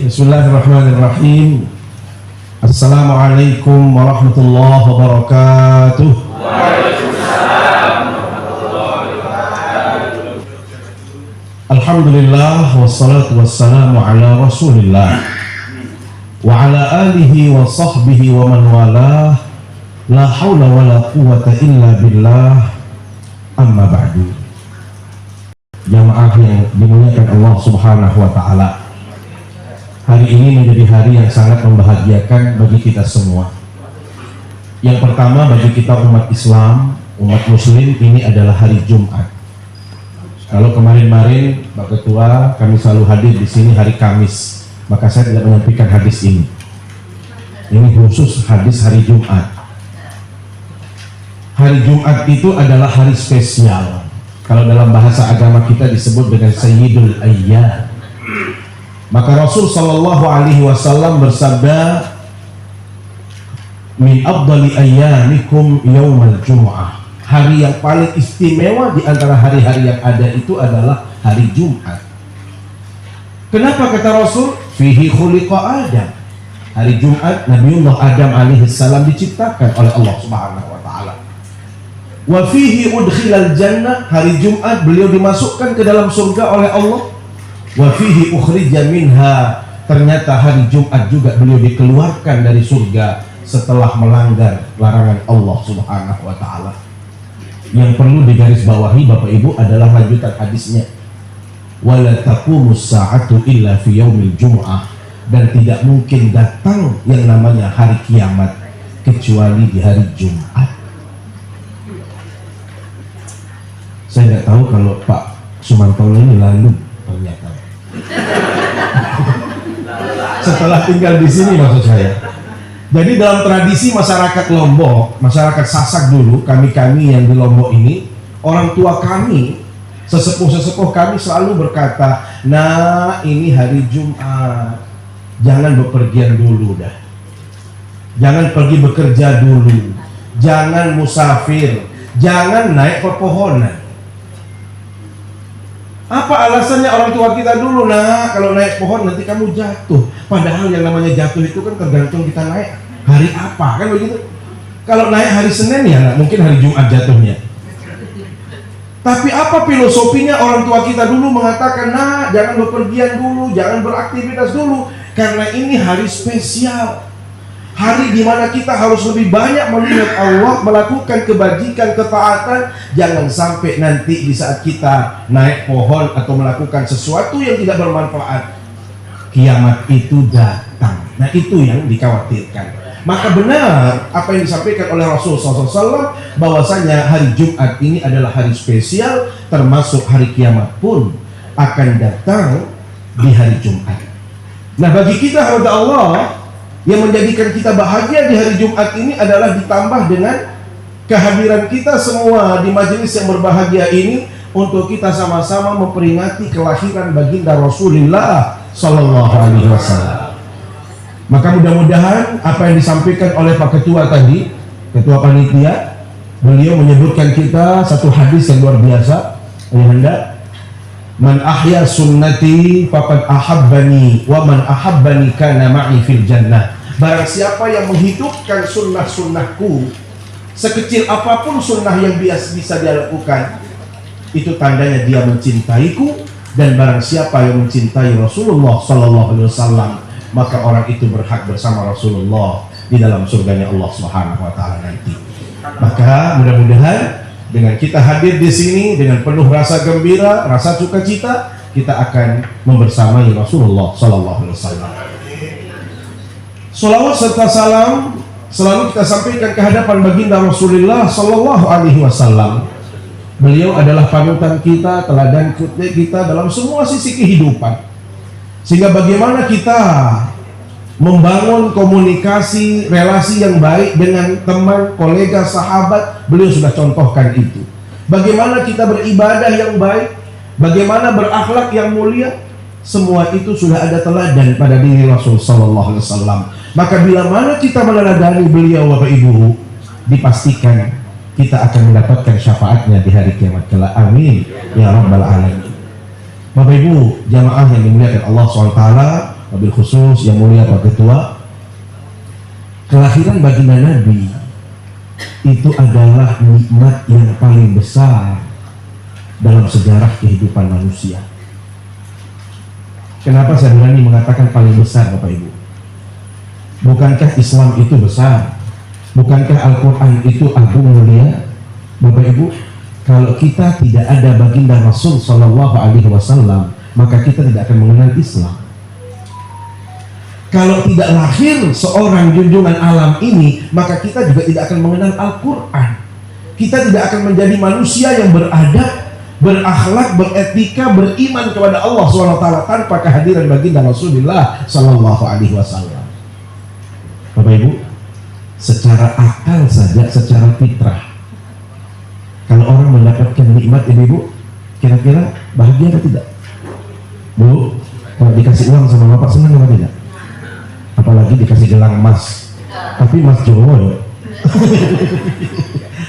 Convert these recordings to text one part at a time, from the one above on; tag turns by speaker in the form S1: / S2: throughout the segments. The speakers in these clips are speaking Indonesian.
S1: Bismillahirrahmanirrahim. Assalamualaikum warahmatullahi wabarakatuh.
S2: Waalaikumsalam warahmatullahi wabarakatuh.
S1: Alhamdulillah wassalatu wassalamu ala Rasulillah wa ala alihi wa sahbihi wa man walah. La haula wa la quwwata illa billah. Amma ba'du. Jamaah yang dimuliakan Allah Subhanahu wa taala. Hari ini menjadi hari yang sangat membahagiakan bagi kita semua. Yang pertama, bagi kita umat Islam, umat Muslim, ini adalah hari Jumat. Kalau kemarin-kemarin Pak Ketua kami selalu hadir di sini hari Kamis, maka saya tidak menyampaikan hadis ini. Ini khusus hadis hari Jumat. Hari Jumat itu adalah hari spesial. Kalau dalam bahasa agama kita disebut dengan Sayyidul Ayyam. Maka Rasul sallallahu alaihi wasallam bersabda, min afdali ayyamikum yaumal jumu'ah. Hari yang paling istimewa di antara hari-hari yang ada itu adalah hari Jumat. Kenapa kata Rasul? Fihi khuliqa Adam. Hari Jumat Nabiullah Adam alaihi salam diciptakan oleh Allah Subhanahu wa taala. Wa fihi udkhilal jannah. Hari Jumat beliau dimasukkan ke dalam surga oleh Allah. Wa fihi ukhrija minha. Ternyata hari Jumat juga beliau dikeluarkan dari surga setelah melanggar larangan Allah Subhanahu wa taala. Yang perlu digarisbawahi Bapak Ibu adalah lanjutan hadisnya. Wala taqumus sa'atu illa fi yaumil jumu'ah. Dan tidak mungkin datang yang namanya hari kiamat kecuali di hari Jumat. Saya nggak tahu kalau Pak Sumantono ini lalu ternyata. Setelah tinggal di sini maksud saya. Jadi dalam tradisi masyarakat Lombok, masyarakat Sasak dulu, kami yang di Lombok ini, orang tua kami, sesepuh kami selalu berkata, nah ini hari Jumat, jangan bepergian dulu dah, jangan pergi bekerja dulu, jangan musafir, jangan naik pepohonan. Apa alasannya orang tua kita dulu? Nah, kalau naik pohon nanti kamu jatuh. Padahal yang namanya jatuh itu kan tergantung kita naik hari apa, kan begitu. Kalau naik hari Senin ya mungkin hari Jumat jatuhnya. Tapi apa filosofinya orang tua kita dulu mengatakan, nah jangan bepergian dulu, jangan beraktivitas dulu, karena ini hari spesial. Hari di mana kita harus lebih banyak mengingat Allah, melakukan kebajikan, ketaatan. Jangan sampai nanti di saat kita naik pohon atau melakukan sesuatu yang tidak bermanfaat, kiamat itu datang. Nah itu yang dikhawatirkan. Maka benar apa yang disampaikan oleh Rasul SAW, bahwasanya hari Jumat ini adalah hari spesial, termasuk hari kiamat pun akan datang di hari Jumat. Nah bagi kita hamba Allah, yang menjadikan kita bahagia di hari Jumat ini adalah ditambah dengan kehadiran kita semua di majelis yang berbahagia ini untuk kita sama-sama memperingati kelahiran baginda Rasulullah Sallallahu Alaihi Wasallam. Maka mudah-mudahan apa yang disampaikan oleh Pak Ketua tadi, Ketua Panitia, beliau menyebutkan kita satu hadis yang luar biasa. Ayahanda, man ahya sunnati faqad ahabbani wa man ahabbani kana ma'i fil jannah. Barang siapa yang menghidupkan sunnah-sunnahku, sekecil apapun sunnah yang bisa dia lakukan, itu tandanya dia mencintaiku. Dan barang siapa yang mencintai Rasulullah Sallallahu Alaihi Wasallam, maka orang itu berhak bersama Rasulullah di dalam surganya Allah Subhanahu Wa Taala nanti. Maka mudah-mudahan dengan kita hadir di sini dengan penuh rasa gembira, rasa sukacita, kita akan membersamai Rasulullah Sallallahu Alaihi Wasallam. Salawat serta salam selalu kita sampaikan ke hadapan baginda Rasulullah Sallallahu Alaihi Wasallam. Beliau adalah panutan kita, teladan kita dalam semua sisi kehidupan. Sehingga bagaimana kita membangun komunikasi, relasi yang baik dengan teman, kolega, sahabat, beliau sudah contohkan itu. Bagaimana kita beribadah yang baik, bagaimana berakhlak yang mulia, semua itu sudah ada teladan pada diri Rasul Sallallahu Alaihi Wasallam. Maka bila mana kita meneladani beliau, Bapak Ibu, dipastikan kita akan mendapatkan syafaatnya di hari kiamat kelak. Amin ya rabbal alamin. Bapak Ibu jamaah yang dimuliakan Allah SWT, wabil khusus yang mulia Pak Ketua, kelahiran baginda Nabi itu adalah nikmat yang paling besar dalam sejarah kehidupan manusia. Kenapa saya berani mengatakan paling besar, Bapak Ibu? Bukankah Islam itu besar? Bukankah Al-Quran itu agung mulia? Bapak Ibu, kalau kita tidak ada baginda Rasul Sallallahu Alaihi Wasallam, maka kita tidak akan mengenal Islam. Kalau tidak lahir seorang junjungan alam ini, maka kita juga tidak akan mengenal Al-Quran. Kita tidak akan menjadi manusia yang beradab, berakhlak, beretika, beriman kepada Allah SWT tanpa kehadiran baginda Rasulullah Sallallahu Alaihi Wasallam. Bapak Ibu, secara akal saja, secara fitrah, kalau orang mendapatkan nikmat ini, Bu, kira-kira bahagia atau tidak? Bu, kalau dikasih uang sama bapak senang atau tidak? Apalagi dikasih gelang emas, tapi emas Jawa ya.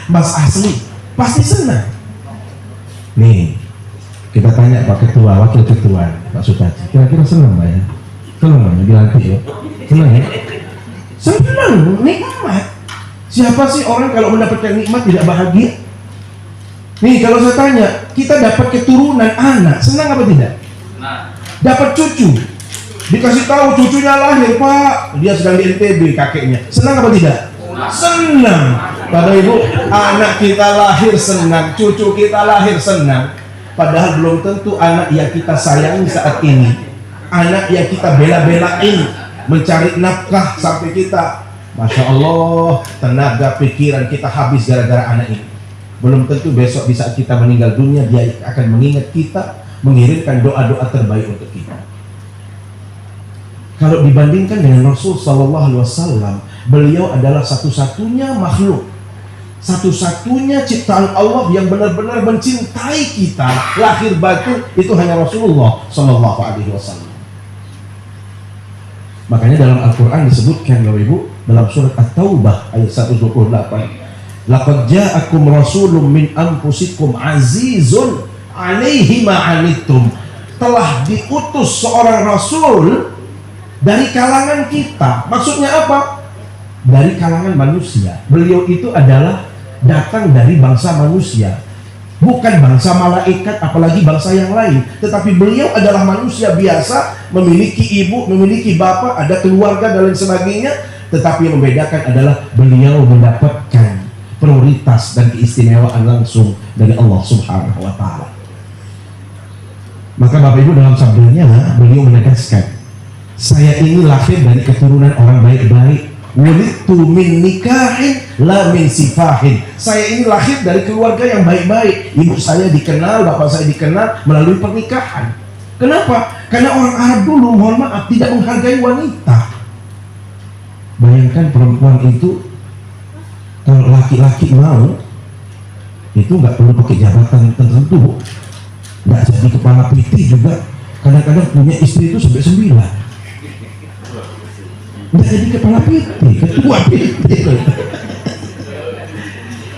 S1: Emas asli, pasti senang. Nih, kita tanya Pak Ketua, Wakil Ketua, Pak Sutaji, kira-kira senang Pak ya? Senang Pak ya, dilantik ya? Senang ya? Senang, nikmat. Siapa sih orang kalau mendapatkan nikmat tidak bahagia? Nih, kalau saya tanya, kita dapat keturunan anak, senang apa tidak? Dapat cucu, dikasih tahu cucunya lahir, Pak, dia sedang di NTB kakeknya, senang apa tidak? Senang. Bapak Ibu, anak kita lahir senang, cucu kita lahir senang. Padahal belum tentu anak yang kita sayangi saat ini, anak yang kita bela-belain mencari nafkah sampai kita, Masya Allah, tenaga pikiran kita habis gara-gara anak ini. Belum tentu besok di saat kita meninggal dunia dia akan mengingat kita, mengirimkan doa-doa terbaik untuk kita. Kalau dibandingkan dengan Rasul Sallallahu Alaihi Wasallam, beliau adalah satu-satunya makhluk, satu-satunya ciptaan Allah yang benar-benar mencintai kita, lahir batin, itu hanya Rasulullah Sallallahu Alaihi Wasallam. Makanya dalam Al-Quran disebutkan, Bapak Ibu, dalam surat At-Taubah ayat 128, laqad ja'akum rasulun min anfusikum azizun 'alaihi ma 'anittum, telah diutus seorang rasul dari kalangan kita. Maksudnya apa? Dari kalangan manusia. Beliau itu adalah datang dari bangsa manusia, bukan bangsa malaikat, apalagi bangsa yang lain. Tetapi beliau adalah manusia biasa, memiliki ibu, memiliki bapak, ada keluarga dan lain sebagainya. Tetapi yang membedakan adalah beliau mendapatkan prioritas dan keistimewaan langsung dari Allah Subhanahu wa Ta'ala. Maka Bapak Ibu dalam sabdanya beliau menegaskan, saya ini lahir dari keturunan orang baik-baik. Wulidtu min nikahin la min sifahin. Saya ini lahir dari keluarga yang baik-baik. Ibu saya dikenal, bapak saya dikenal melalui pernikahan. Kenapa? Karena orang Arab dulu, mohon maaf, tidak menghargai wanita. Bayangkan perempuan itu, kalau laki-laki mau, itu nggak perlu pakai jabatan tertentu, nggak jadi kepala PT juga. Kadang-kadang punya istri itu sampai 9. Nggak jadi kepala PT, ketua PT.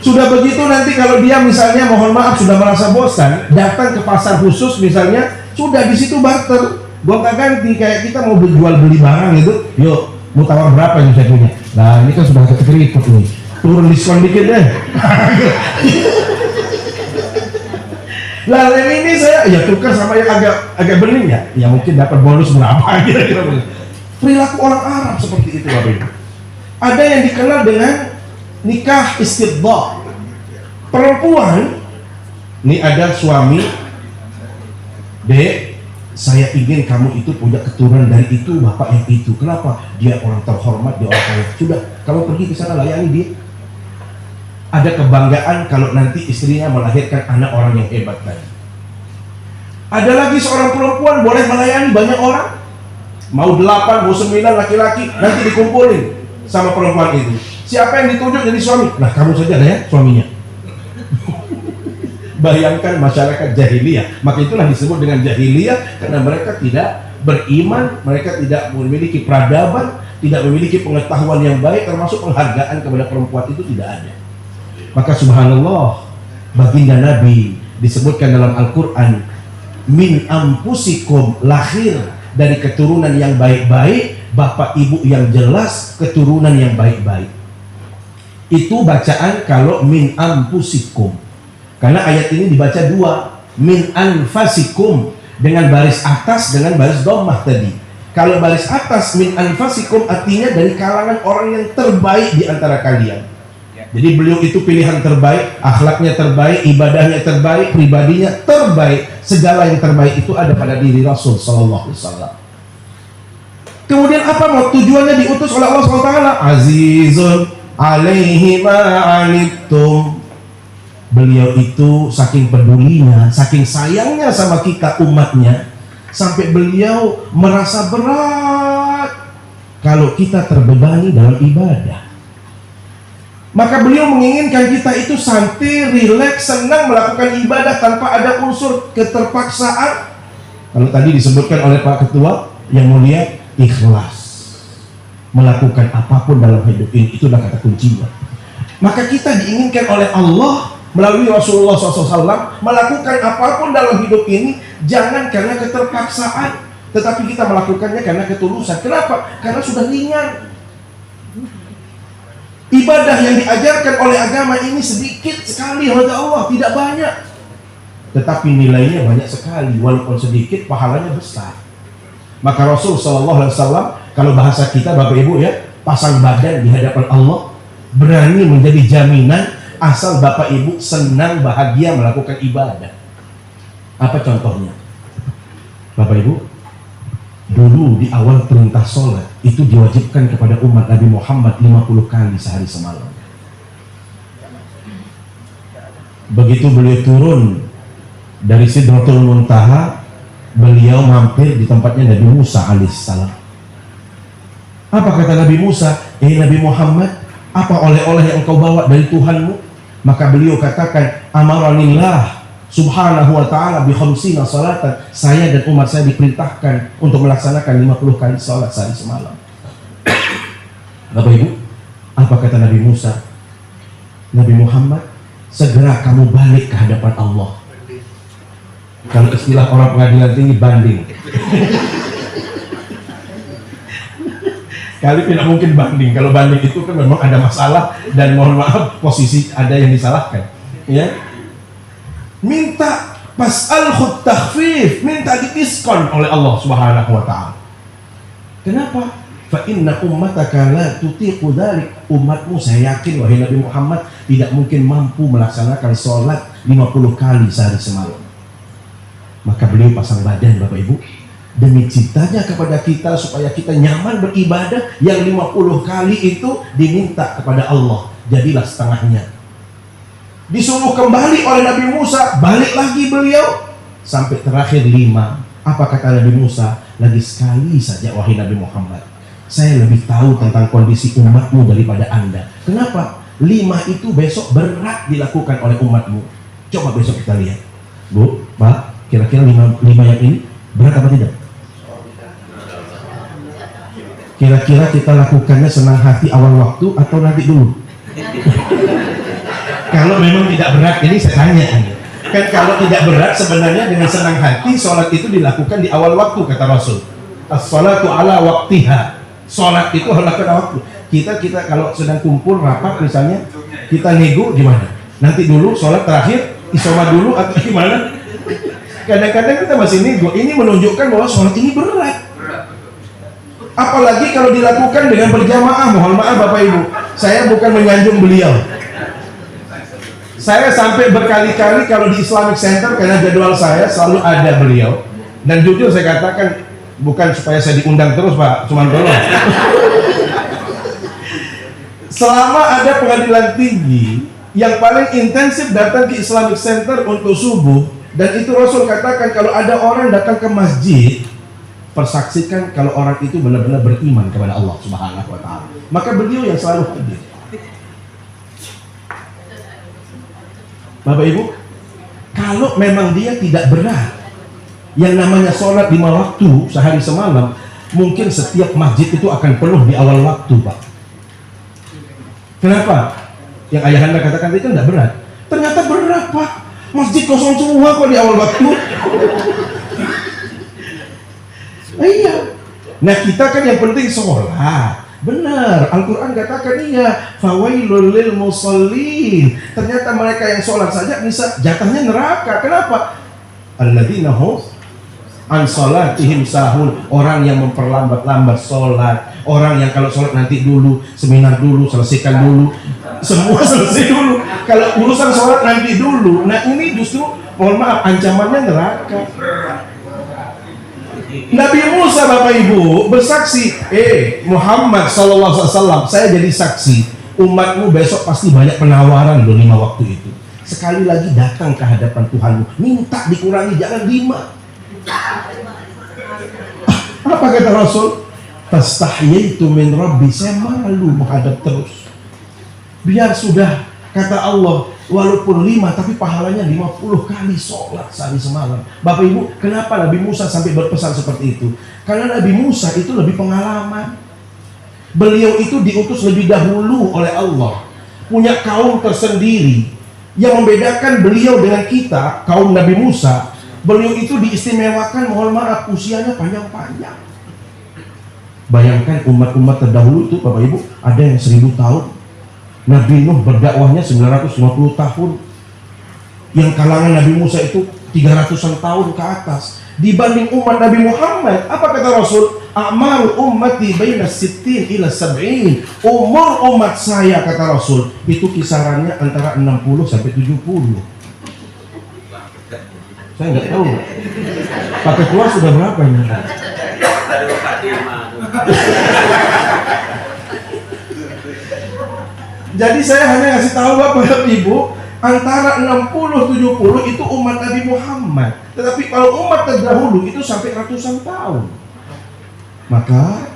S1: Sudah begitu nanti kalau dia misalnya mohon maaf sudah merasa bosan, datang ke pasar khusus misalnya, sudah di situ barter, gonta ganti, kayak kita mau jual beli barang gitu, yuk mau tawar berapa yang saya punya. Nah ini kan sudah keterikut nih, turun diskon dikit deh. Lalu ini saya ya tukar sama yang agak bening ya, ya mungkin dapat bonus berapa kira-kira. Perilaku orang Arab seperti itu, Bapak Ibu. Ada yang dikenal dengan nikah istibdha. Perempuan, ini ada suami, Dek, saya ingin kamu itu punya keturunan dari itu, bapak yang itu. Kenapa? Dia orang terhormat, dia orang kaya. Sudah, kamu pergi ke sana layani dia. Ada kebanggaan kalau nanti istrinya melahirkan anak orang yang hebat tadi. Ada lagi seorang perempuan boleh melayani banyak orang. Mau 8, mau 9 laki-laki, nanti dikumpulin sama perempuan itu. Siapa yang ditunjuk jadi suami? Nah kamu saja ya suaminya. Bayangkan masyarakat jahiliyah. Maka itulah disebut dengan jahiliyah, karena mereka tidak beriman, mereka tidak memiliki peradaban, tidak memiliki pengetahuan yang baik, termasuk penghargaan kepada perempuan itu tidak ada. Maka subhanallah, baginda Nabi disebutkan dalam Al-Quran, min anfusikum, lahir dari keturunan yang baik-baik, bapak ibu yang jelas, keturunan yang baik-baik. Itu bacaan kalau min anfusikum. Karena ayat ini dibaca dua, min anfasikum dengan baris atas dengan baris dhammah tadi. Kalau baris atas min anfasikum artinya dari kalangan orang yang terbaik di antara kalian. Jadi beliau itu pilihan terbaik, akhlaknya terbaik, ibadahnya terbaik, pribadinya terbaik, segala yang terbaik itu ada pada diri Rasul sallallahu alaihi wasallam. Kemudian apa mau tujuannya diutus oleh Allah SWT? Azizun alaihi ma'anittum. Beliau itu saking pedulinya, saking sayangnya sama kita umatnya, sampai beliau merasa berat kalau kita terbebani dalam ibadah. Maka beliau menginginkan kita itu santai, rileks, senang melakukan ibadah tanpa ada unsur keterpaksaan. Kalau tadi disebutkan oleh Pak Ketua yang mulia, ikhlas melakukan apapun dalam hidup ini, itulah kata kuncinya. Maka kita diinginkan oleh Allah melalui Rasulullah SAW melakukan apapun dalam hidup ini jangan karena keterpaksaan, tetapi kita melakukannya karena ketulusan. Kenapa? Karena sudah ringan. Ibadah yang diajarkan oleh agama ini sedikit sekali oleh Allah, tidak banyak, tetapi nilainya banyak sekali. Walaupun sedikit, pahalanya besar. Maka Rasul SAW, kalau bahasa kita Bapak Ibu ya, pasang badan di hadapan Allah, berani menjadi jaminan asal Bapak Ibu senang bahagia melakukan ibadah. Apa contohnya? Bapak Ibu, dulu di awal perintah sholat itu diwajibkan kepada umat Nabi Muhammad 50 kali sehari semalam. Begitu beliau turun dari Sidratul Muntaha, beliau mampir di tempatnya Nabi Musa alaihissalam. Apa kata Nabi Musa? Nabi Muhammad, apa oleh-oleh yang engkau bawa dari Tuhanmu? Maka beliau katakan, amaranillah subhanahu wa ta'ala bi khamsina salatan. Saya dan umat saya diperintahkan untuk melaksanakan 50 kali salat sehari semalam. Bapak Ibu, apa kata Nabi Musa? Nabi Muhammad, segera kamu balik ke hadapan Allah. Kalau istilah orang pengadilan tinggi, banding. Kali tidak mungkin banding. Kalau banding itu kan memang ada masalah dan mohon maaf posisi ada yang disalahkan. Ya, minta pasal khut takhfif, minta didiskon oleh Allah Subhanahu wa taala. Kenapa? Fa inna ummataka la tutiqu dzalik. Umatmu, saya yakin wahai Nabi Muhammad, tidak mungkin mampu melaksanakan sholat 50 kali sehari semalam. Maka beliau pasang badan Bapak Ibu demi cintanya kepada kita supaya kita nyaman beribadah. Yang 50 kali itu diminta kepada Allah, jadilah setengahnya. Disuruh kembali oleh Nabi Musa, balik lagi beliau sampai terakhir 5. Apa kata Nabi Musa? Lagi sekali saja wahai Nabi Muhammad, saya lebih tahu tentang kondisi umatmu daripada Anda. Kenapa? 5 itu besok berat dilakukan oleh umatmu. Coba besok kita lihat, Bu, Pak, kira-kira 5 yang ini berat apa tidak? Kira-kira kita lakukannya senang hati awal waktu atau nanti dulu? Kalau memang tidak berat, ini saya tanya kan, kalau tidak berat sebenarnya dengan senang hati sholat itu dilakukan di awal waktu, kata Rasul. As-sholatu ala waktiha. Sholat itu harus pada waktu. Kita kalau sedang kumpul rapat misalnya, kita nego gimana? Nanti dulu sholat terakhir, isoma dulu atau gimana? Kadang-kadang kita masih nego. Ini menunjukkan bahwa sholat ini berat. Apalagi kalau dilakukan dengan berjamaah. Mohon maaf Bapak Ibu, saya bukan menyanjung beliau. Saya sampai berkali-kali kalau di Islamic Center, karena jadwal saya selalu ada beliau. Dan jujur saya katakan, bukan supaya saya diundang terus Pak, cuman tolong. Selama ada pengadilan tinggi, yang paling intensif datang ke Islamic Center untuk subuh. Dan itu Rasul katakan, kalau ada orang datang ke masjid, persaksikan kalau orang itu benar-benar beriman kepada Allah Subhanahu wa taala. Maka beliau yang selalu hadir. Bapak Ibu, kalau memang dia tidak berat, yang namanya sholat 5 waktu sehari semalam, mungkin setiap masjid itu akan penuh di awal waktu, Pak. Kenapa? Yang ayahanda katakan itu tidak berat. Ternyata berat, Pak. Masjid kosong semua kok di awal waktu. Iya. Nah kita kan yang penting sholat. Benar, Al-Quran katakan iya, fawailul lil musallin. Ternyata mereka yang sholat saja bisa jatahnya neraka. Kenapa? Alladzina hum an sholatihim sahun. Orang yang memperlambat-lambat sholat, orang yang kalau sholat nanti dulu, seminar dulu, selesaikan dulu, semua selesai dulu. Kalau urusan sholat nanti dulu. Nah ini justru, mohon maaf, ancamannya neraka. Nabi Musa Bapak Ibu bersaksi, Muhammad SAW, saya jadi saksi, umatmu besok pasti banyak penawaran loh 5 waktu itu. Sekali lagi datang ke hadapan Tuhanmu, minta dikurangi, jangan 5. Apa kata Rasul? Fastahyaitu min Rabbi, saya malu menghadap terus. Biar sudah, kata Allah, walaupun 5 tapi pahalanya 50 kali sholat sehari semalam. Bapak Ibu, kenapa Nabi Musa sampai berpesan seperti itu? Karena Nabi Musa itu lebih pengalaman. Beliau itu diutus lebih dahulu oleh Allah, punya kaum tersendiri. Yang membedakan beliau dengan kita, kaum Nabi Musa, beliau itu diistimewakan, mohon maaf, usianya panjang-panjang. Bayangkan umat-umat terdahulu itu Bapak Ibu, ada yang 1000 tahun. Nabi Nuh berdakwahnya 950 tahun. Yang kalangan Nabi Musa itu 300-an tahun ke atas. Dibanding umat Nabi Muhammad, apa kata Rasul? A'maru ummati baina 60 ila 70. Umur umat saya, kata Rasul, itu kisarannya antara 60 sampai 70. Saya nggak tahu. Pakai keluar sudah berapa ini? Jadi saya hanya ngasih tahu Bapak Ibu, antara 60-70 itu umat Nabi Muhammad. Tetapi kalau umat terdahulu itu sampai ratusan tahun. Maka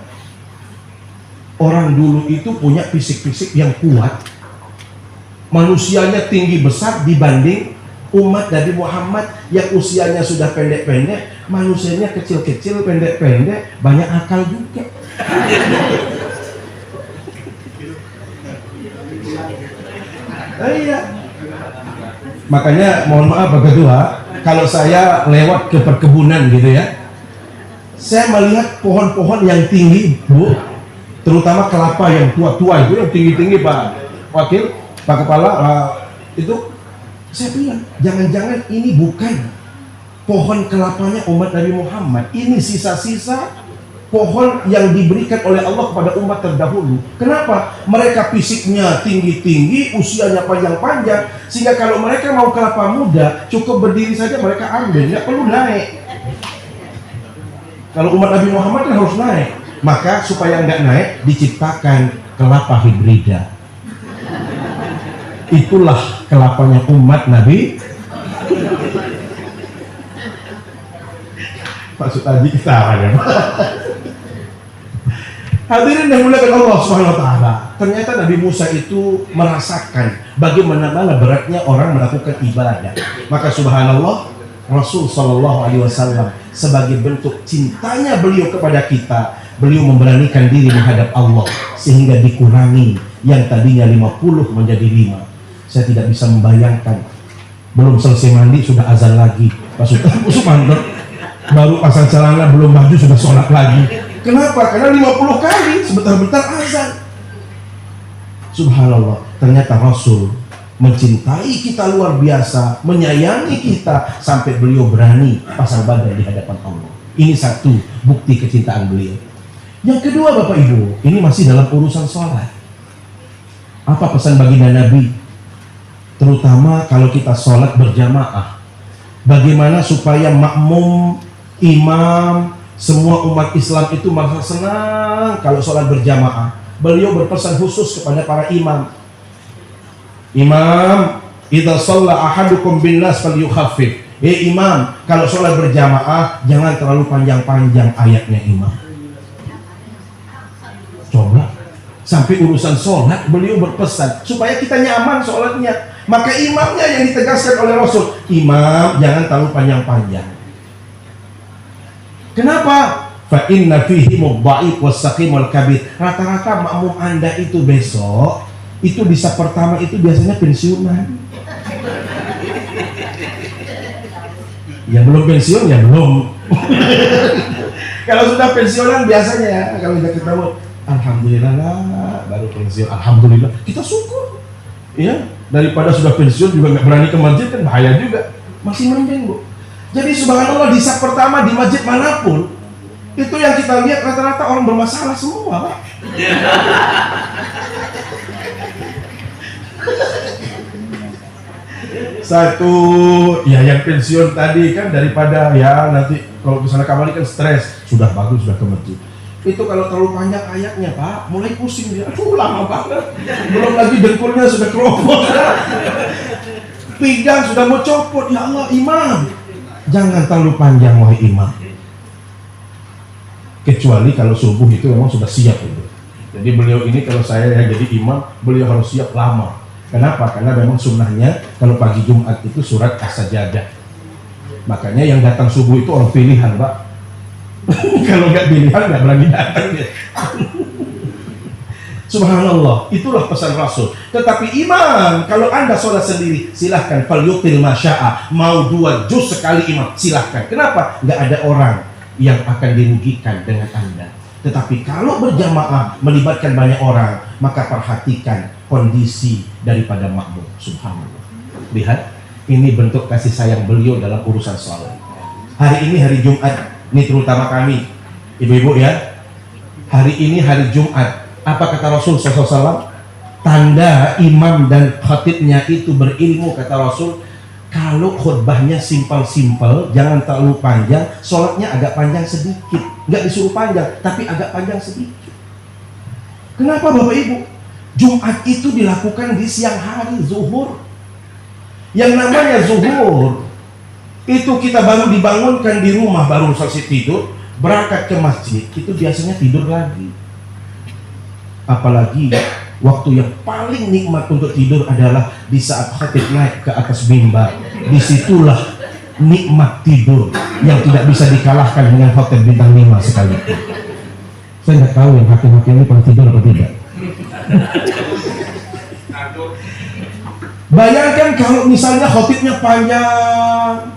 S1: orang dulu itu punya fisik-fisik yang kuat. Manusianya tinggi besar dibanding umat Nabi Muhammad yang usianya sudah pendek-pendek, manusianya kecil-kecil, pendek-pendek, banyak akal juga. Iya. Makanya mohon maaf Bapak Tua, kalau saya lewat ke perkebunan gitu ya, saya melihat pohon-pohon yang tinggi, Bu, terutama kelapa yang tua-tua itu, yang tinggi-tinggi Pak Wakil, Pak Kepala, itu saya bilang, jangan-jangan ini bukan pohon kelapanya umat Nabi Muhammad, ini sisa-sisa pohon yang diberikan oleh Allah kepada umat terdahulu. Kenapa? Mereka fisiknya tinggi-tinggi, usianya panjang-panjang, sehingga kalau mereka mau kelapa muda, cukup berdiri saja mereka ambil, nggak perlu naik. Kalau umat Nabi Muhammad kan harus naik. Maka supaya nggak naik, diciptakan kelapa hibrida. Itulah kelapanya umat Nabi. Maksud tadi kita ya. Hadirin yang dimuliakan Allah Subhanahu wa taala. Ternyata Nabi Musa itu merasakan bagaimana beratnya orang melakukan ibadah. Maka subhanallah, Rasul sallallahu alaihi wasallam sebagai bentuk cintanya beliau kepada kita, beliau memberanikan diri menghadap Allah sehingga dikurangi yang tadinya 50 menjadi 5. Saya tidak bisa membayangkan, belum selesai mandi sudah azan lagi. Pas Usman baru pasang celana belum baju sudah sholat lagi. Kenapa? Karena 50 kali sebentar-bentar azan. Subhanallah, ternyata Rasul mencintai kita luar biasa, menyayangi kita sampai beliau berani pasang badan di hadapan Allah. Ini satu bukti kecintaan beliau. Yang kedua Bapak Ibu, ini masih dalam urusan sholat. Apa pesan baginda Nabi? Terutama kalau kita sholat berjamaah, bagaimana supaya makmum, imam, semua umat Islam itu merasa senang kalau sholat berjamaah. Beliau berpesan khusus kepada para imam. Imam, idza shalla ahadukum bin nas falyukhaffif. Imam, kalau sholat berjamaah jangan terlalu panjang-panjang ayatnya imam. Coba, sampai urusan sholat beliau berpesan supaya kita nyaman sholatnya. Maka imamnya yang ditegaskan oleh Rasul, imam jangan terlalu panjang-panjang. Kenapa? Fa inna fihi mudha'if was-saqim wal-kabir. Rata-rata makmum Anda itu besok itu bisa pertama itu biasanya pensiunan. Yang belum pensiun ya belum. Kalau sudah pensiunan biasanya kalau udah ketemu, alhamdulillah lah, baru pensiun, alhamdulillah, kita syukur. Ya, daripada sudah pensiun juga nggak berani ke masjid kan bahaya juga. Masih mending, Bu. Jadi subhanallah, di saat pertama di masjid manapun itu yang kita lihat rata-rata orang bermasalah semua, Pak. Satu, ya yang pensiun tadi kan daripada ya nanti kalau kesana kembali kan stres, sudah bagus sudah ke masjid. Itu kalau terlalu panjang ayatnya, Pak, mulai pusing dia. Aduh, lama banget. Belum lagi dengkulnya sudah keropos. Pinggang sudah mau copot. Ya Allah, imam, jangan terlalu panjang wahai imam. Kecuali kalau subuh itu memang sudah siap itu. Jadi beliau ini kalau saya yang jadi imam, beliau harus siap lama. Kenapa? Karena memang sunnahnya kalau pagi Jumat itu surat As-Sajadah. Makanya yang datang subuh itu orang pilihan, Pak. Kalau nggak pilihan nggak berani datang ya. Subhanallah, itulah pesan Rasul. Tetapi imam, kalau anda sholat sendiri, silahkan falyutil masya'a, mau 2 juz sekali imam, silahkan. Kenapa? Nggak ada orang yang akan dirugikan dengan anda. Tetapi kalau berjamaah melibatkan banyak orang, maka perhatikan kondisi daripada makmum. Subhanallah. Lihat, ini bentuk kasih sayang beliau dalam urusan sholat. Hari ini hari Jumat, ini terutama kami, ibu-ibu ya. Hari ini hari Jumat. Apa kata Rasul SAW? Tanda imam dan khatibnya itu berilmu, kata Rasul, kalau khutbahnya simpel-simpel, jangan terlalu panjang, sholatnya agak panjang sedikit. Nggak disuruh panjang, tapi agak panjang sedikit. Kenapa Bapak Ibu? Jumat itu dilakukan di siang hari, zuhur. Yang namanya zuhur, itu kita baru dibangunkan di rumah, baru selesai tidur, berangkat ke masjid, itu biasanya tidur lagi. Apalagi waktu yang paling nikmat untuk tidur adalah di saat khatib naik ke atas mimbar. Disitulah nikmat tidur yang tidak bisa dikalahkan dengan khatib bintang 5 sekalipun. Saya nggak tahu yang hakim-hakim ini pernah tidur atau tidak. Bayangkan kalau misalnya khatibnya panjang,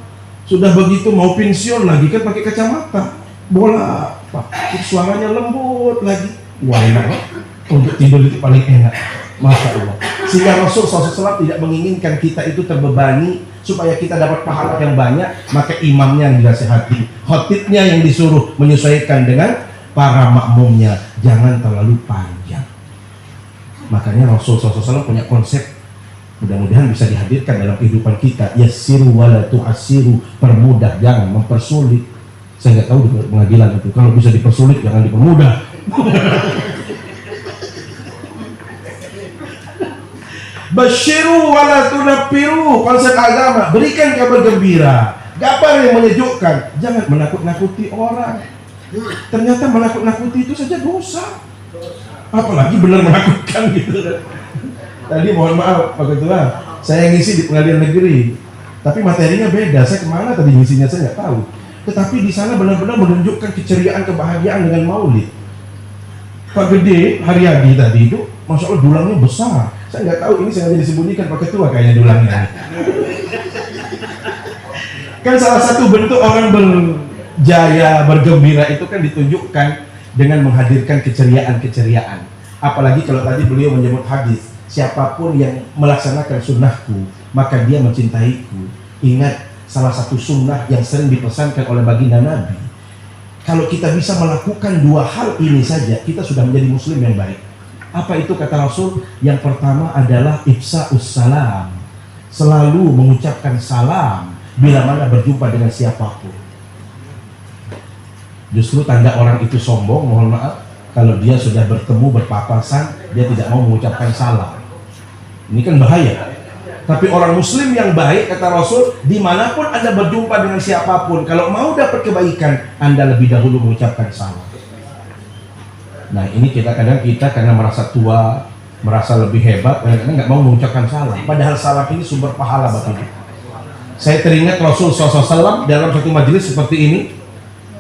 S1: sudah begitu mau pensiun lagi kan pakai kacamata, bola, Pak, suaranya lembut lagi. Wah, enak. Untuk tidur itu paling enak, Masya Allah. Sehingga Rasul SAW tidak menginginkan kita itu terbebani. Supaya kita dapat pahala yang banyak, maka imamnya yang dinasihati, khatibnya yang disuruh menyesuaikan dengan para makmumnya, jangan terlalu panjang. Makanya Rasul SAW punya konsep, mudah-mudahan bisa dihadirkan dalam kehidupan kita. Yassiru wala tu'assiru, permudah, jangan mempersulit. Saya nggak tahu di pengadilan itu, kalau bisa dipersulit jangan dipermudah. Basyiru wala tunaffiru, konsep agama, berikan kabar gembira, kabar yang menyejukkan, jangan menakut-nakuti orang. Ternyata menakut-nakuti itu saja dosa, apalagi benar menakutkan gitu. Tadi mohon maaf Pak Ketua, saya ngisi di pengadilan negeri, tapi materinya beda. Saya kemana tadi ngisinya saya nggak tahu. Tetapi di sana benar-benar menunjukkan keceriaan, kebahagiaan dengan maulid. Pak Gede Haryadi tadi itu, Masya Allah dulangnya besar. Saya nggak tahu ini sengaja disembunyikan Pak Ketua kayaknya dulangnya. Kan salah satu bentuk orang berjaya, bergembira itu kan ditunjukkan dengan menghadirkan keceriaan-keceriaan. Apalagi kalau tadi beliau menyebut hadis, siapapun yang melaksanakan sunnahku, maka dia mencintaiku. Ingat, salah satu sunnah yang sering dipesankan oleh baginda Nabi. Kalau kita bisa melakukan 2 hal ini saja, kita sudah menjadi muslim yang baik. Apa itu kata Rasul? Yang pertama adalah ifsa'us salam, selalu mengucapkan salam bila mana berjumpa dengan siapapun. Justru tanda orang itu sombong, mohon maaf, kalau dia sudah bertemu berpapasan, dia tidak mau mengucapkan salam. Ini kan bahaya. Tapi orang muslim yang baik, kata Rasul, dimanapun Anda berjumpa dengan siapapun, kalau mau dapat kebaikan, Anda lebih dahulu mengucapkan salam. Nah ini kadang kita karena merasa tua, merasa lebih hebat, kadang-kadang nggak mau mengucapkan salam. Padahal salam ini sumber pahala Bapak Ibu. Saya teringat Rasul SAW dalam satu majelis seperti ini,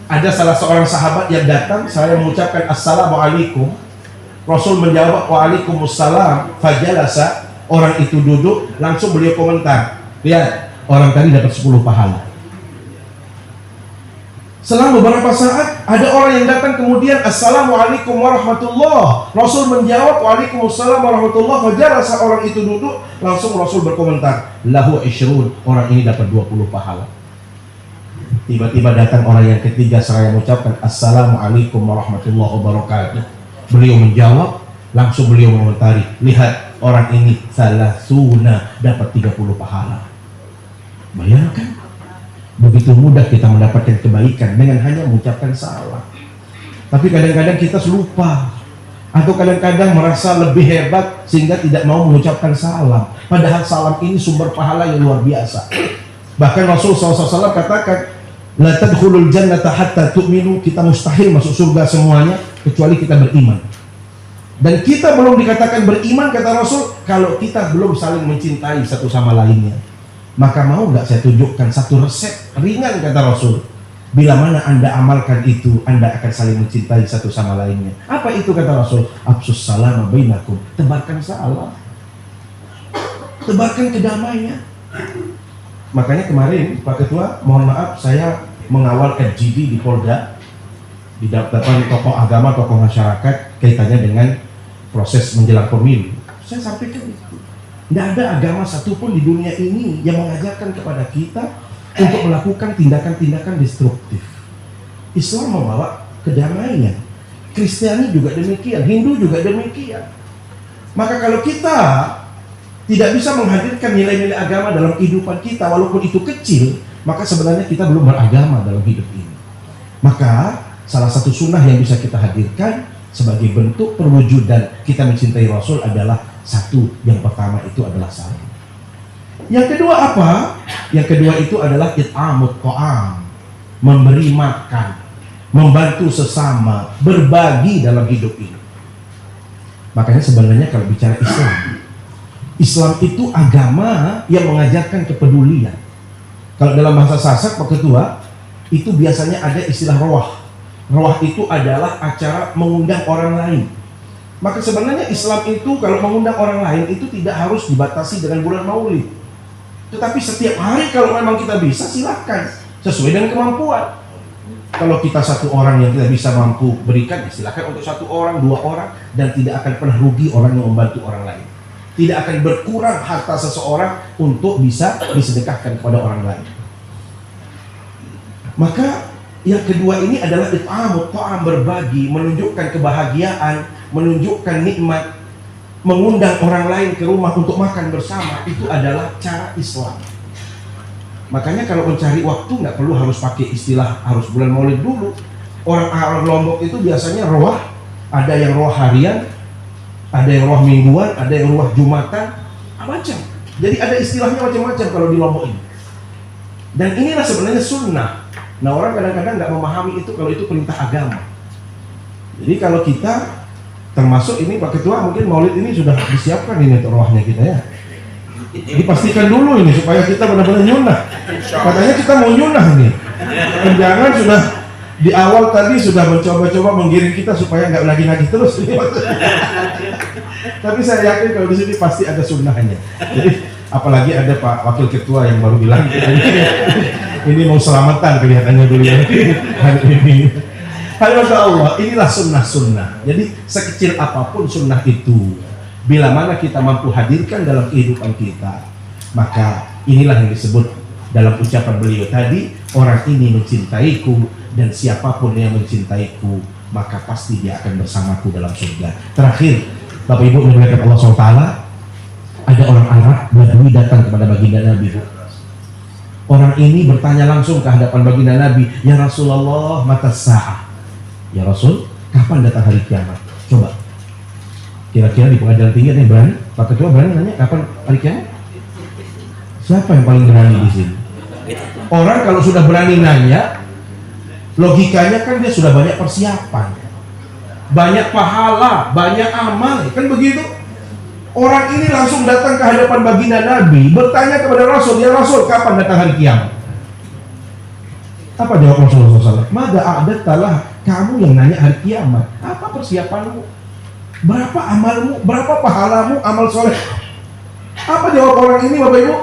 S1: ada salah seorang sahabat yang datang, saya mengucapkan assalamualaikum, Rasul menjawab waalaikumsalam, fajalasa, orang itu duduk, langsung beliau komentar, lihat orang tadi dapat 10 pahala. Selang beberapa saat ada orang yang datang kemudian, Assalamualaikum warahmatullah. Rasul menjawab, Waalaikumsalam warahmatullah. Fajalasa, orang itu duduk. Langsung Rasul berkomentar, lahu isyrun, orang ini dapat 20 pahala. Tiba-tiba datang orang yang ketiga, seraya mengucapkan Assalamualaikum warahmatullahi wabarakatuh. Beliau menjawab, langsung beliau mengomentari, lihat orang ini salasuna, dapat 30 pahala. Bayangkan, begitu mudah kita mendapatkan kebaikan dengan hanya mengucapkan salam. Tapi kadang-kadang kita lupa, atau kadang-kadang merasa lebih hebat sehingga tidak mau mengucapkan salam. Padahal salam ini sumber pahala yang luar biasa. Bahkan Rasul SAW katakan, la tadkhulul jannata hatta tu'minu, kita mustahil masuk surga semuanya kecuali kita beriman. Dan kita belum dikatakan beriman, kata Rasul, kalau kita belum saling mencintai satu sama lainnya. Maka mau nggak saya tunjukkan satu resep ringan, kata Rasul. Bila mana Anda amalkan itu, Anda akan saling mencintai satu sama lainnya. Apa itu, kata Rasul? Afsus salam bainakum, tebarkan salam, tebarkan kedamaian. Makanya kemarin Pak Ketua, mohon maaf, saya mengawal FGD di Polda, di depan tokoh agama, tokoh masyarakat, kaitannya dengan proses menjelang pemilu. Saya sampaikan itu. Tidak ada agama satupun di dunia ini yang mengajarkan kepada kita untuk melakukan tindakan-tindakan destruktif. Islam membawa kedamaian, Kristiani juga demikian, Hindu juga demikian. Maka kalau kita tidak bisa menghadirkan nilai-nilai agama dalam kehidupan kita, walaupun itu kecil, maka sebenarnya kita belum beragama dalam hidup ini. Maka salah satu sunnah yang bisa kita hadirkan sebagai bentuk perwujudan kita mencintai Rasul adalah satu, yang pertama itu adalah salam. Yang kedua apa? Yang kedua itu adalah it'amut ta'am, memberi makan, membantu sesama, berbagi dalam hidup ini. Makanya sebenarnya kalau bicara Islam, Islam itu agama yang mengajarkan kepedulian. Kalau dalam bahasa Sasak, Pak Ketua, itu biasanya ada istilah rawah. Rawah itu adalah acara mengundang orang lain. Maka sebenarnya Islam itu kalau mengundang orang lain itu tidak harus dibatasi dengan bulan Maulid. Tetapi setiap hari kalau memang kita bisa, silahkan, sesuai dengan kemampuan. Kalau kita satu orang yang tidak bisa mampu berikan, silahkan untuk satu orang, dua orang, dan tidak akan pernah rugi orang yang membantu orang lain. Tidak akan berkurang harta seseorang untuk bisa disedekahkan kepada orang lain. Maka yang kedua ini adalah it'amut ta'am, berbagi, menunjukkan kebahagiaan, menunjukkan nikmat, mengundang orang lain ke rumah untuk makan bersama. Itu adalah cara Islam. Makanya kalau mencari waktu nggak perlu harus pakai istilah harus bulan Maulid dulu. Orang Arab Lombok itu biasanya roah, ada yang roah harian, ada yang roah mingguan, ada yang roah jumatan, macam. Jadi ada istilahnya macam-macam kalau di Lombok ini. Dan inilah sebenarnya sunnah. Nah, orang kadang-kadang nggak memahami itu kalau itu perintah agama. Jadi kalau kita termasuk ini Pak Ketua, mungkin Maulid ini sudah disiapkan ini untuk rohnya kita ya. Dipastikan dulu ini supaya kita benar-benar nyunah. Katanya kita mau nyunah nih. Jangan sudah di awal tadi sudah mencoba-coba menggiring kita supaya nggak lagi-lagi terus. Tapi saya yakin kalau di sini pasti ada sunnahnya. Jadi apalagi ada Pak Wakil Ketua yang baru bilang ini mau selamatan kelihatannya dulu ya hari ini. Masya Allah, inilah sunnah-sunnah. Jadi sekecil apapun sunnah itu, bila mana kita mampu hadirkan dalam kehidupan kita, maka inilah yang disebut dalam ucapan beliau tadi, orang ini mencintaiku dan siapapun yang mencintaiku, maka pasti dia akan bersamaku dalam surga. Terakhir, Bapak Ibu memuliakan Allah SWT, ada orang Arab Badui datang kepada baginda Nabi. Orang ini bertanya langsung ke hadapan baginda Nabi, ya Rasulullah, mata sa'ah. Ya Rasul, kapan datang hari kiamat? Coba, kira-kira di pengadilan tinggi ada yang berani? Pak Ketua berani nanya kapan hari kiamat? Siapa yang paling berani di sini? Orang kalau sudah berani nanya, logikanya kan dia sudah banyak persiapan, banyak pahala, banyak amal, kan begitu? Orang ini langsung datang ke hadapan baginda Nabi, bertanya kepada Rasul, ya Rasul, kapan datang hari kiamat? Apa jawab Rasulullah SAW? Mada a'dadtalah, kamu yang nanya hari kiamat, apa persiapanmu? Berapa amalmu? Berapa pahalamu? Amal soleh? Apa jawab orang ini, Bapak Ibu?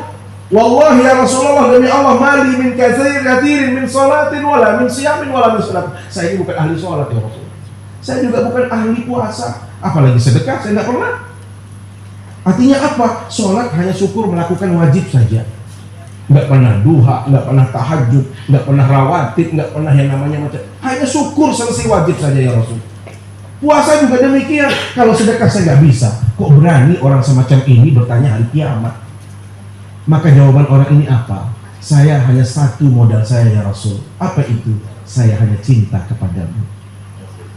S1: Wallahi ya Rasulullah, demi Allah, mali min kathirin min salatin wala min siyamin wala min salat. Saya ini bukan ahli salat ya Rasulullah. Saya juga bukan ahli puasa, apalagi sedekah, saya tidak pernah. Artinya apa? Salat hanya syukur melakukan wajib saja. Nggak pernah duha, nggak pernah tahajud, nggak pernah rawatib, nggak pernah yang namanya macam. Hanya syukur selesai wajib saja ya Rasul. Puasa juga demikian. Kalau sedekah saya nggak bisa. Kok berani orang semacam ini bertanya hari kiamat? Maka jawaban orang ini apa? Saya hanya satu modal saya ya Rasul. Apa itu? Saya hanya cinta kepadamu.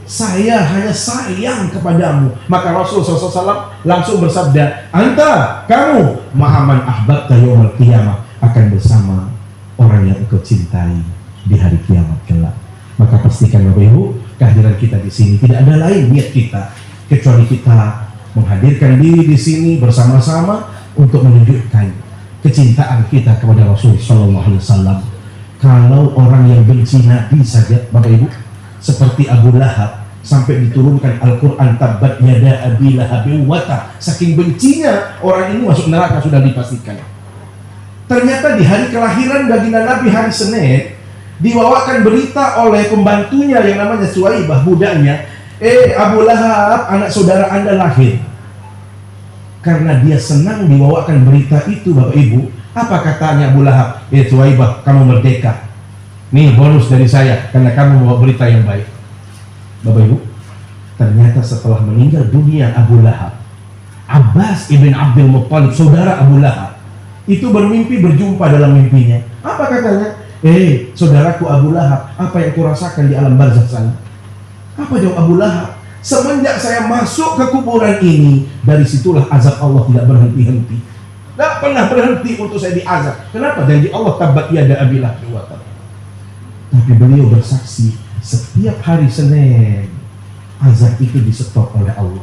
S1: Saya hanya sayang kepadamu. Maka Rasul SAW langsung bersabda, Anta, kamu, mahaman ahbabta yawmal qiyamah, akan bersama orang yang engkau cintai di hari kiamat kelak. Maka pastikan Bapak Ibu, kehadiran kita di sini tidak ada lain niat kita kecuali kita menghadirkan diri di sini bersama-sama untuk menunjukkan kecintaan kita kepada Rasul Sallallahu Alaihi Wasallam. Kalau orang yang benci Nabi saja, Bapak Ibu, seperti Abu Lahab, sampai diturunkan Al-Quran, tabbat yada abi lahabin wata, saking bencinya orang ini masuk neraka sudah dipastikan. Ternyata di hari kelahiran baginda Nabi, hari Senin, dibawakan berita oleh pembantunya yang namanya Suwaibah, budaknya, Abu Lahab, anak saudara Anda lahir. Karena dia senang dibawakan berita itu, Bapak Ibu, apa katanya Abu Lahab? Suwaibah, kamu merdeka. Nih bonus dari saya karena kamu membawa berita yang baik. Bapak Ibu, ternyata setelah meninggal dunia Abu Lahab, Abbas ibn Abdul Muttalib, saudara Abu Lahab, itu bermimpi berjumpa dalam mimpinya. Apa katanya? Saudaraku Abu Lahab, apa yang kurasakan di alam barzakh sana? Apa jawab Abu Lahab? Semenjak saya masuk ke kuburan ini, dari situlah azab Allah tidak berhenti-henti. Tidak pernah berhenti untuk saya diazab. Kenapa? Janji Allah, tabbat yada abi lahabin wa tab. Tapi beliau bersaksi, setiap hari Senin azab itu di-stop oleh Allah.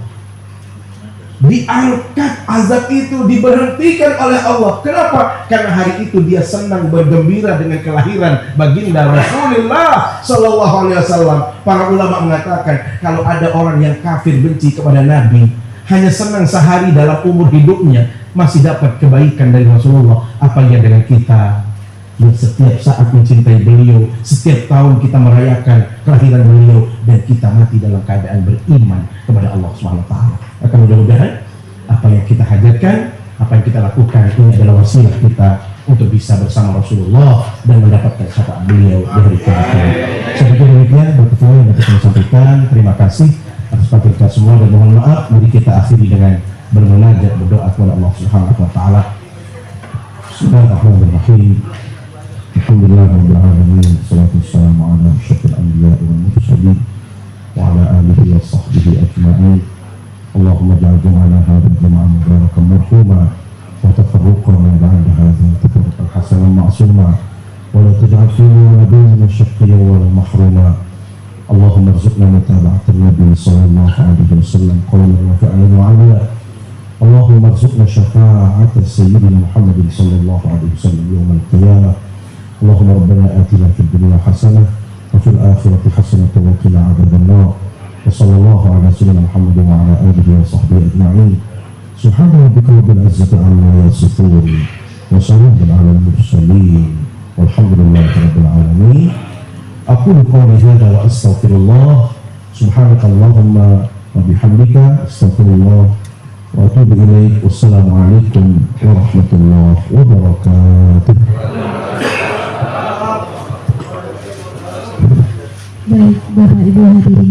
S1: Diangkat azab itu, diberhentikan oleh Allah. Kenapa? Karena hari itu dia senang bergembira dengan kelahiran baginda Rasulullah Sallallahu Alaihi Wasallam. Para ulama mengatakan kalau ada orang yang kafir benci kepada Nabi, hanya senang sehari dalam umur hidupnya, masih dapat kebaikan dari Rasulullah. Apa yang dengan kita yang setiap saat mencintai beliau, setiap tahun kita merayakan kelahiran beliau, dan kita mati dalam keadaan beriman kepada Allah Subhanahu wa taala. Maka mudah-mudahan apa yang kita hadirkan, apa yang kita lakukan, ini adalah wasilah kita untuk bisa bersama Rasulullah dan mendapatkan syafaat beliau di hari kiamat. Seperti demikian berikutnya yang dapat kami sampaikan. Terima kasih atas perhatian kita semua dan mohon maaf. Mari kita akhiri dengan bermunajat, berdoa kepada Allah Subhanahu wa taala. Bismillahirrahmanirrahim. Alhamdulillahirabbil alamin. Wassalatu wassalamu ala asyrofil anbiya'i wal mursalin wa ala alihi wa sahbihi ajma'in. Allahumma ja'al jam'ana hadha jam'an mubarakan marhuma wa tafarruqana ba'da hadha tafarruqan hasanan ma'suma wa la taj'al fina wa bainana shaqiyyan wa la mahruma. Allahumma arzuqna mutaba'atan nabi sallallahu alaihi wasallam qawlan wa fi'lan wa 'amala. Allahumma arzuqna syafa'ata sayyidina Muhammadin sallallahu alaihi wasallam yawm al-qiyamah. Allahumma rabbana atina fid dunya hasanah wa fil akhirati hasanah wa qina adzaban nar. وصلى الله على سيدنا محمد وعلى آله وصحبه أجمعين. سبحان ربك رب العزة عما يصفون وسلام على المرسلين والحمد لله رب العالمين. أقول قولي هذا وأستغفر الله. سبحانك اللهم وبحمدك أستغفر الله وأتوب إليك. والسلام عليكم ورحمة الله وبركاته.
S3: Baik, Bapak Ibu hadirin